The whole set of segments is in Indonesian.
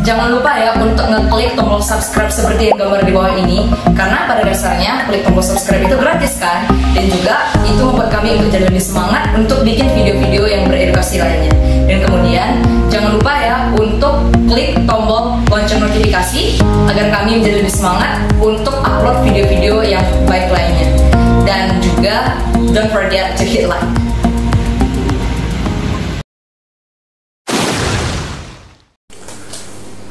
Jangan lupa ya untuk ngeklik tombol subscribe seperti yang gambar di bawah ini, karena pada dasarnya klik tombol subscribe itu gratis kan, dan juga itu membuat kami menjadi lebih semangat untuk bikin video-video yang beredukasi lainnya. Dan kemudian jangan lupa ya untuk klik tombol lonceng notifikasi agar kami menjadi lebih semangat untuk upload video-video yang baik lainnya. Dan juga don't forget to hit like.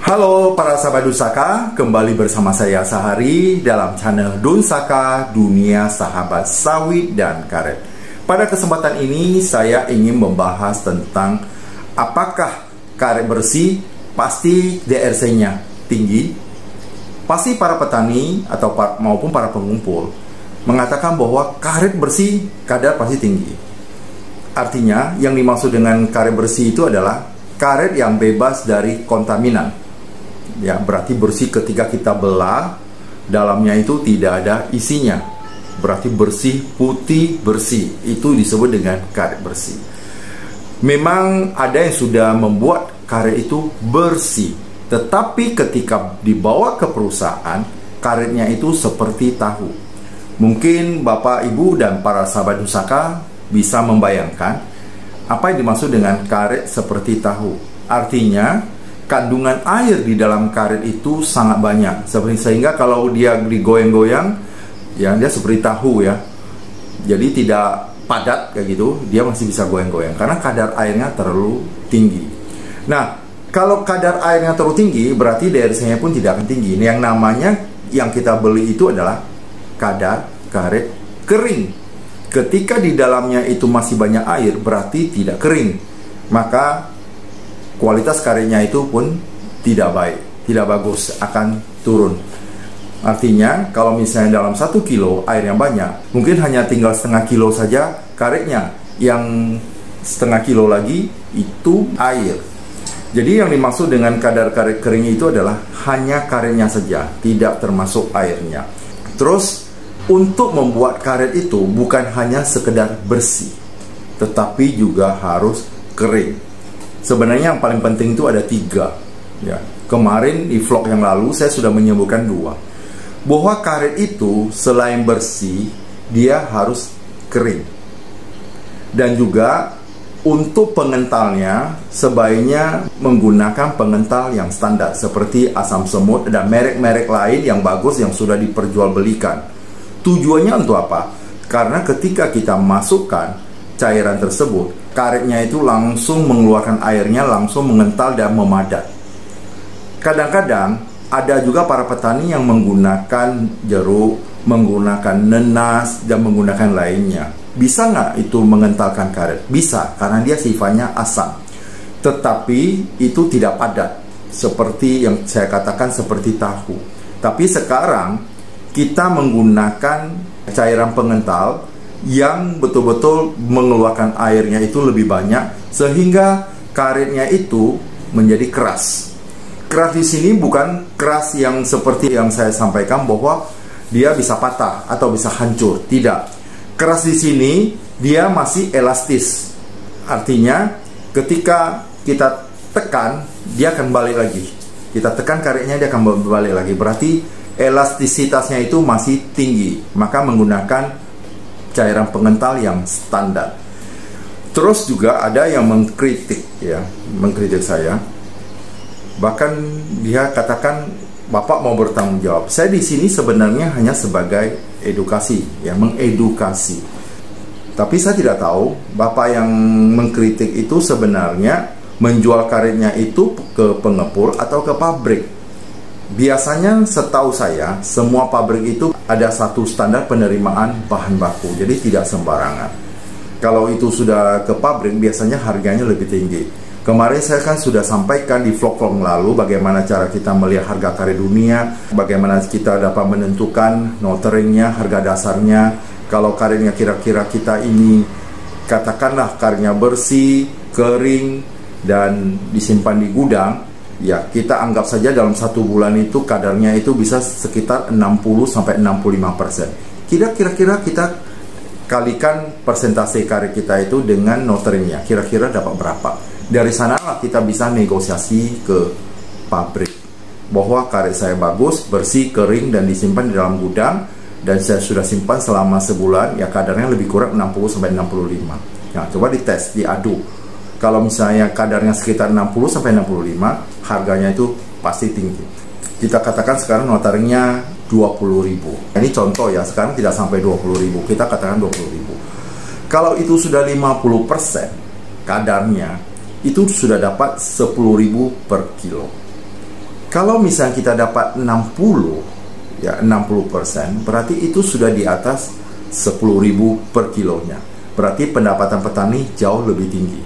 Halo para sahabat Dunsaka, kembali bersama saya Sahari dalam channel Dunsaka Dunia Sahabat Sawit dan Karet. Pada kesempatan ini saya ingin membahas tentang apakah karet bersih pasti DRC-nya tinggi. Pasti para petani atau maupun para pengumpul mengatakan bahwa karet bersih kadar pasti tinggi. Artinya yang dimaksud dengan karet bersih itu adalah karet yang bebas dari kontaminan. Ya, berarti bersih ketika kita belah, dalamnya itu tidak ada isinya. Berarti bersih, putih, bersih. Itu disebut dengan karet bersih. Memang ada yang sudah membuat karet itu bersih, tetapi ketika dibawa ke perusahaan, karetnya itu seperti tahu. Mungkin Bapak, Ibu, dan para sahabat Dunsaka bisa membayangkan apa yang dimaksud dengan karet seperti tahu. Artinya kandungan air di dalam karet itu sangat banyak, sehingga kalau dia digoyang-goyang, ya dia seperti tahu ya. Jadi tidak padat kayak gitu, dia masih bisa goyang-goyang karena kadar airnya terlalu tinggi. Nah, kalau kadar airnya terlalu tinggi, berarti DRC-nya pun tidak akan tinggi. Ini yang namanya yang kita beli itu adalah kadar karet kering. Ketika di dalamnya itu masih banyak air, berarti tidak kering. Maka kualitas karetnya itu pun tidak baik, tidak bagus, akan turun. Artinya kalau misalnya dalam 1 kilo air yang banyak, mungkin hanya tinggal setengah kilo saja karetnya, yang setengah kilo lagi itu air. Jadi yang dimaksud dengan kadar karet kering itu adalah hanya karetnya saja, tidak termasuk airnya. Terus untuk membuat karet itu bukan hanya sekedar bersih, tetapi juga harus kering. Sebenarnya yang paling penting itu ada 3 ya. Kemarin di vlog yang lalu saya sudah menyebutkan 2, bahwa karet itu selain bersih, dia harus kering. Dan juga untuk pengentalnya sebaiknya menggunakan pengental yang standar seperti Asam Semut dan merek-merek lain yang bagus yang sudah diperjualbelikan. Tujuannya untuk apa? Karena ketika kita masukkan cairan tersebut, karetnya itu langsung mengeluarkan airnya, langsung mengental dan memadat. Kadang-kadang ada juga para petani yang menggunakan jeruk, menggunakan nenas, dan menggunakan lainnya. Bisa nggak itu mengentalkan karet? Bisa, karena dia sifatnya asam. Tetapi itu tidak padat, seperti yang saya katakan seperti tahu. Tapi sekarang kita menggunakan cairan pengental yang betul-betul mengeluarkan airnya itu lebih banyak, sehingga karetnya itu menjadi keras. Keras di sini bukan keras yang seperti yang saya sampaikan bahwa dia bisa patah atau bisa hancur, tidak. Keras di sini dia masih elastis. Artinya ketika kita tekan, dia akan balik lagi. Kita tekan karetnya, dia akan balik lagi. Berarti elastisitasnya itu masih tinggi. Maka menggunakan cairan pengental yang standar. Terus juga ada yang mengkritik ya, mengkritik saya. Bahkan dia katakan, Bapak mau bertanggung jawab. Saya di sini sebenarnya hanya sebagai edukasi, ya, mengedukasi. Tapi saya tidak tahu Bapak yang mengkritik itu sebenarnya menjual karetnya itu ke pengepul atau ke pabrik. Biasanya setahu saya semua pabrik itu ada satu standar penerimaan bahan baku, jadi tidak sembarangan. Kalau itu sudah ke pabrik biasanya harganya lebih tinggi. Kemarin saya kan sudah sampaikan di vlog-vlog lalu bagaimana cara kita melihat harga karet dunia, bagaimana kita dapat menentukan noteringnya, harga dasarnya. Kalau karetnya kira-kira kita ini katakanlah karetnya bersih, kering, dan disimpan di gudang, ya kita anggap saja dalam 1 bulan itu kadarnya itu bisa sekitar 60-65%. Kira-kira kita kalikan persentase karet kita itu dengan noteringnya, kira-kira dapat berapa. Dari sanalah kita bisa negosiasi ke pabrik bahwa karet saya bagus, bersih, kering, dan disimpan di dalam gudang, dan saya sudah simpan selama sebulan, ya kadarnya lebih kurang 60-65. Nah, coba dites, diadu. Kalau misalnya kadarnya sekitar 60-65, harganya itu pasti tinggi. Kita katakan sekarang notaringnya 20.000. Ini contoh ya, sekarang tidak sampai 20.000, kita katakan 20.000. Kalau itu sudah 50% kadarnya, itu sudah dapat 10.000 per kilo. Kalau misalnya kita dapat 60%, berarti itu sudah di atas 10.000 per kilonya. Berarti pendapatan petani jauh lebih tinggi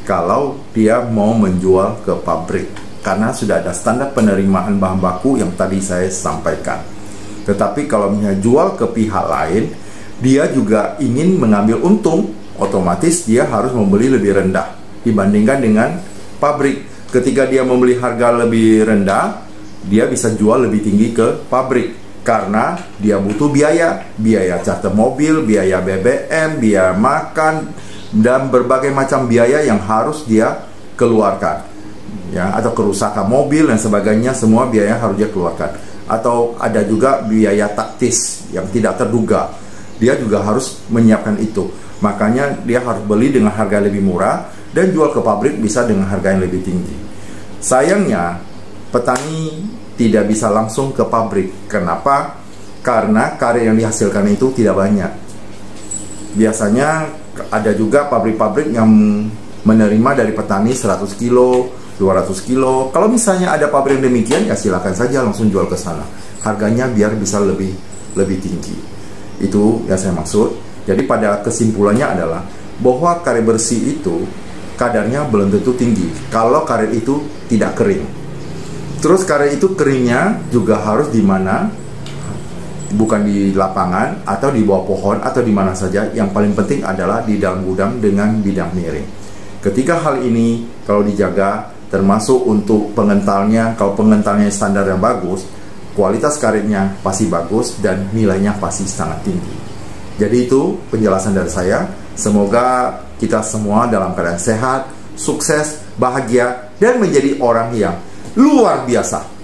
kalau dia mau menjual ke pabrik, karena sudah ada standar penerimaan bahan baku yang tadi saya sampaikan. Tetapi kalau misalnya jual ke pihak lain, dia juga ingin mengambil untung, otomatis dia harus membeli lebih rendah dibandingkan dengan pabrik. Ketika dia membeli harga lebih rendah, dia bisa jual lebih tinggi ke pabrik karena dia butuh biaya charter mobil, biaya BBM, biaya makan, dan berbagai macam biaya yang harus dia keluarkan, ya, atau kerusakan mobil dan sebagainya, semua biaya harus dia keluarkan. Atau ada juga biaya taktis yang tidak terduga, dia juga harus menyiapkan itu. Makanya dia harus beli dengan harga lebih murah dan jual ke pabrik bisa dengan harga yang lebih tinggi. Sayangnya petani tidak bisa langsung ke pabrik. Kenapa? Karena karet yang dihasilkan itu tidak banyak. Biasanya ada juga pabrik-pabrik yang menerima dari petani 100 kilo, 200 kilo. Kalau misalnya ada pabrik yang demikian, ya silakan saja langsung jual ke sana. Harganya biar bisa lebih tinggi. Itu yang saya maksud. Jadi pada kesimpulannya adalah bahwa karet bersih itu kadarnya belum tentu tinggi kalau karet itu tidak kering. Terus karet itu keringnya juga harus di mana? Bukan di lapangan atau di bawah pohon atau di mana saja. Yang paling penting adalah di dalam gudang dengan bidang miring. Ketiga hal ini kalau dijaga, termasuk untuk pengentalnya, kalau pengentalnya standar yang bagus, kualitas karetnya pasti bagus dan nilainya pasti sangat tinggi. Jadi itu penjelasan dari saya. Semoga kita semua dalam keadaan sehat, sukses, bahagia, dan menjadi orang yang luar biasa.